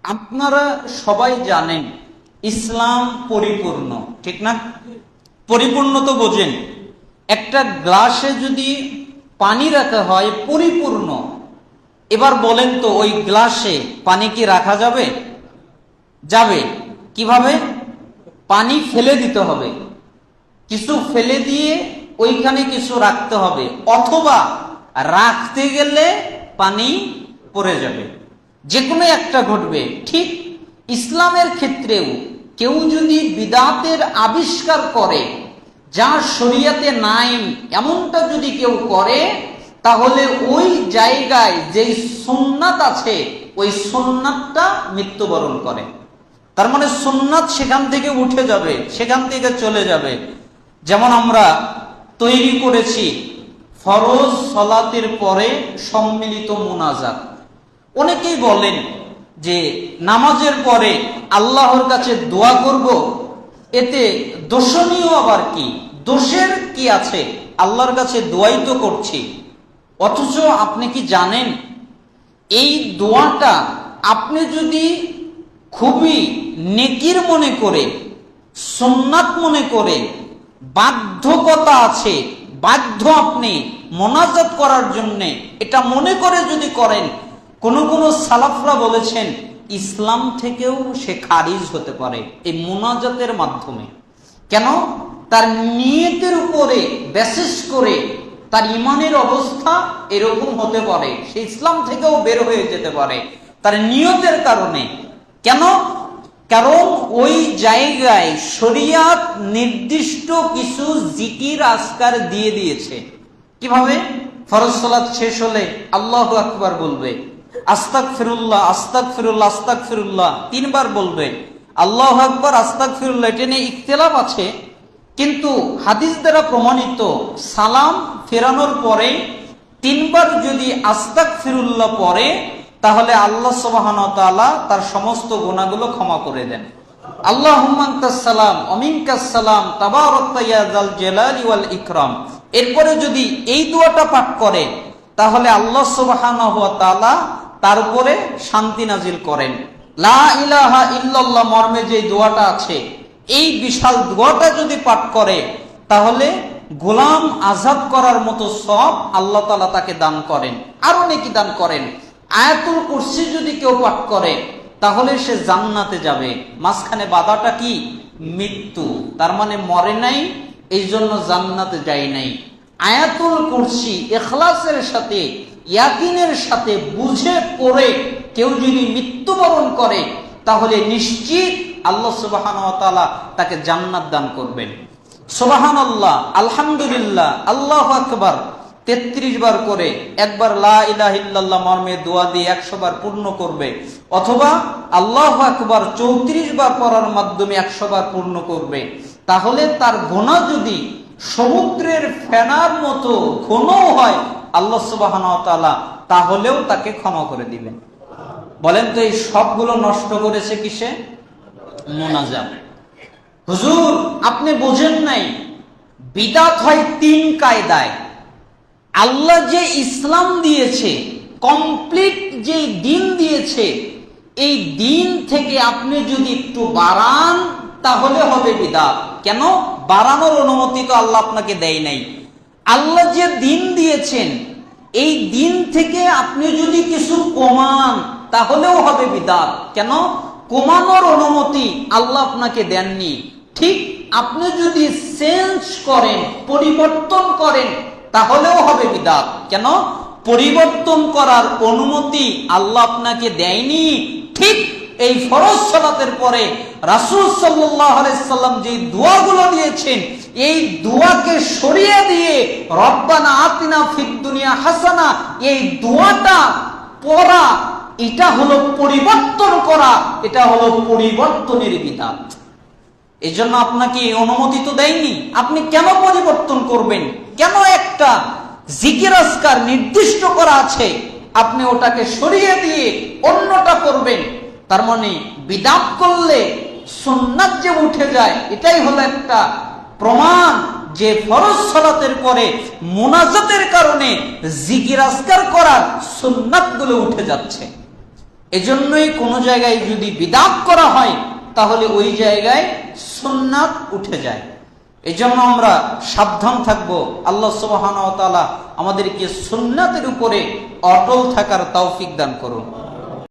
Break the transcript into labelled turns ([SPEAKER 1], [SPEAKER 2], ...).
[SPEAKER 1] আপনারা সবাই জানেন ইসলাম পরিপূর্ণ, ঠিক না? পরিপূর্ণ তো বোঝেন। একটা গ্লাসে যদি পানি রাখা হয় পরিপূর্ণ, এবার বলেন তো ওই গ্লাসে পানি কি রাখা যাবে? যাবে। কিভাবে? পানি ফেলে দিতে হবে, কিছু ফেলে দিয়ে ওইখানে কিছু রাখতে হবে, অথবা রাখতে গেলে পানি পড়ে যাবে, যে কোনো একটা ঘটবে। ঠিক ইসলামের ক্ষেত্রেও কেউ যদি বিদআতের আবিষ্কার করে যা শরীয়তে নাই, এমনটা যদি কেউ করে, তাহলে ওই জায়গায় যেই সুন্নাত আছে ওই সুন্নাতটা মৃত্যুবরণ করে। তার মানে সুন্নাত সেখান থেকে উঠে যাবে, সেখান থেকে চলে যাবে। যেমন আমরা তৈরি করেছি ফরজ সালাতের পরে সম্মিলিত মুনাজাত। অনেকেই বলেন যে নামাজের পরে আল্লাহর কাছে দোয়া করব, এতে দোষণীয় আবার কি? দোষের কি আছে? আল্লাহর কাছে দোয়াই তো করছি। অথচ আপনি কি জানেন এই দোয়াটা আপনি যদি খুবই নেকির মনে করে, সুন্নাত মনে করে, বাধ্যকতা আছে, বাধ্য আপনি মোনাজাত করার জন্যে, এটা মনে করে যদি করেন, কোন কোন সালাফরা বলেছেন ইসলাম থেকেও সে খারিজ হতে পারে এই মোনাজাতের মাধ্যমে। কেন? তার নিয়তের উপরে বেসিস করে তার ইমানের অবস্থা এরকম হতে পারে, সে ইসলাম থেকেও বের হয়ে যেতে পারে তার নিয়তের কারণে। কেন? কারণ ওই জায়গায় শরিয়াত নির্দিষ্ট কিছু জিকির আজকার দিয়ে দিয়েছে। কিভাবে? ফরজ সালাত শেষ হলে আল্লাহু আকবার বলবে, আস্তাগফিরুল্লাহ আস্তাগফিরুল্লাহ আস্তাগফিরুল্লাহ 3 বার বলবে, আল্লাহু আকবার আস্তাগফিরুল্লাহ। এটা নিয়ে ইখতিলাফ আছে, কিন্তু হাদিস দ্বারা প্রমাণিত সালাম ফেরানোর পরে 3 বার যদি আস্তাগফিরুল্লাহ পড়ে, তাহলে আল্লাহ সুবহানাহু ওয়া তাআলা তার সমস্ত গুনাহগুলো ক্ষমা করে দেন। আল্লাহুম্মা আনতাস সালাম ওয়া মিনকাস সালাম তাবারাকতা ইয়া যাল জালালি ওয়াল ইকরাম। এরপরে যদি এই দোয়াটা পাঠ করে, তাহলে আল্লাহ সুবহানাহু ওয়া তাআলা তার উপরে শান্তি নাজিল করেন। লা ইলাহা ইল্লাল্লাহ মর্মে যে দোয়াটা আছে, এই বিশাল দোয়াটা যদি পাঠ করে, তাহলে গোলাম আজাদ করার মতো সওয়াব আল্লাহ তাআলা তাকে দান করেন, আরো নেকি দান করেন। আয়াতুল কুরসি যদি কেউ পাঠ করে, তাহলে সে জান্নাতে যাবে। মাঝখানে বাধাটা কি? মৃত্যু। তার মানে মরে নাই, এই জন্য জান্নাতে যায় নাই। আয়াতুল কুরসি ইখলাসের সাথে, ইয়াকিনের সাথে বুঝে পড়ে কেউ যদি মৃত্যুবরণ করে, তাহলে নিশ্চিত আল্লাহ সুবহানাহু ওয়া তাআলা তাকে জান্নাত দান করবেন। সুবহানাল্লাহ, আলহামদুলিল্লাহ, আল্লাহু আকবার 33 বার করে, একবার লা ইলাহা ইল্লাল্লাহ মর্মে দোয়া দিয়ে 100 বার পূর্ণ করবে, অথবা আল্লাহু আকবার 34 বার পড়ার মাধ্যমে 100 বার পূর্ণ করবে। তাহলে তার গুনাহ যদি সমুদ্রের ফেনার মতো ঘন হয়, আল্লাহ সুবহানাহু ওয়া তাআলা তাহলেও তাকে ক্ষমা করে দিবেন। বলেন তো এই সবগুলো নষ্ট করেছে কিসে? মুনাজাত। হুজুর আপনি বোঝেন নাই, বিদআত হয় 3 কায়দায়। আল্লাহ যে ইসলাম দিয়েছে, কমপ্লিট যে দিন দিয়েছে, এই দিন থেকে আপনি যদি একটু বাড়ান, তাহলে হবে বিদআত। কেন? বাড়ানোর অনুমতি তো আল্লাহ আপনাকে দেয় নাই। আল্লাহ যে দিন দিয়েছেন, এই দিন থেকে আপনি যদি কিছু কমান, তাহলেও হবে বিদআত। কেন? কমানোর অনুমতি আল্লাহ আপনাকে দেননি। ঠিক আপনি যদি চেঞ্জ করেন, পরিবর্তন করেন, তাহলেও হবে বিদআত। কেন? পরিবর্তন করার অনুমতি আল্লাহ আপনাকে দেয়নি। ঠিক এই ফরজ সালাতের পরে রাসূল সাল্লাল্লাহু আলাইহি সাল্লাম যে দোয়াগুলো দিয়েছেন, এই দোয়াকে সরিয়ে দিয়ে রব্বানা আতিনা ফিদ দুনিয়া হাসানা, এই দোয়াটা পড়া, এটা হলো পরিবর্তন করা, এটা হলো পরিবর্তনের বিধান। এই জন্য আপনাকে অনুমতি তো দেয়নি। আপনি কেন পরিবর্তন করবেন? কেন? একটা জিকির আজকার নির্দিষ্ট করা আছে, আপনি ওটাকে সরিয়ে দিয়ে অন্যটা করবেন। তার মানে বিদআত করলে সুন্নাত যে উঠে যায়, এটাই হলো একটা প্রমাণ যে ফরজ সালাতের পরে মুনাজাতের কারণে জিকির আজকার করার সুন্নাতগুলো উঠে যাচ্ছে। এজন্যই কোনো জায়গায় যদি বিদআত করা হয় তাহলে ওই জায়গায় সুন্নাত উঠে যায়। এজন্য আমরা সাবধান থাকব। আল্লাহ সুবহানাহু ওয়া তাআলা আমাদেরকে সুন্নাতের উপরে অটল থাকার তৌফিক দান করুন।